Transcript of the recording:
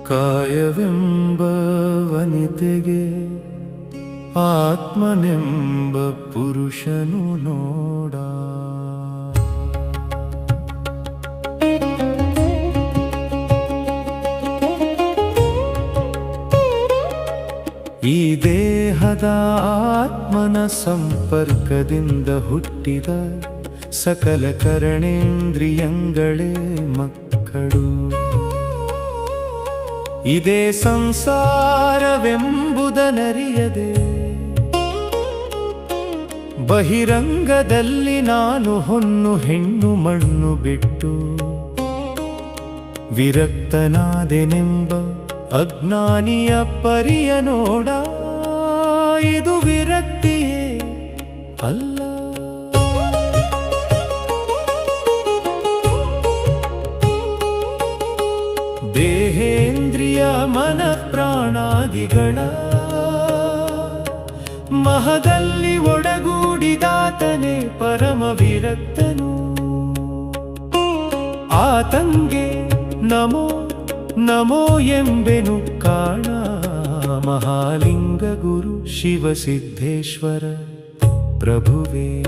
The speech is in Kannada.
ಕಾಯವೆಂಬ ವನಿತೆಗೆ ಆತ್ಮನೆಂಬ ಪುರುಷನು ನೋಡ. ಈ ದೇಹದ ಆತ್ಮನ ಸಂಪರ್ಕದಿಂದ ಹುಟ್ಟಿದ ಸಕಲ ಕರಣೇಂದ್ರಿಯಗಳೇ ಮಕ್ಕಳು. ಇದೇ ಸಂಸಾರವೆಂಬುದನರಿಯದೆ ಬಹಿರಂಗದಲ್ಲಿ ನಾನು ಹೊನ್ನು ಹೆಣ್ಣು ಮಣ್ಣು ಬಿಟ್ಟು ವಿರಕ್ತನಾದೆನೆಂಬ ಅಜ್ಞಾನಿಯ ಪರಿಯ ನೋಡ. ಇದು ವಿರಕ್ತಿಯೇ ಅಲ್ಲ. ದೇಹೇಂದ್ರಿಯ ಮನ ಪ್ರಾಣಾದಿಗಳ ಮಹದಲ್ಲಿ ಒಡಗೂಡಿದಾತನೇ ಪರಮ ವಿರಕ್ತನು. ಆತಂಗೆ ನಮೋ ನಮೋ ಎಂಬೆನು ಕಾಣ. ಮಹಾಲಿಂಗ ಗುರು ಶಿವಸಿದ್ಧೇಶ್ವರ ಪ್ರಭುವೇ.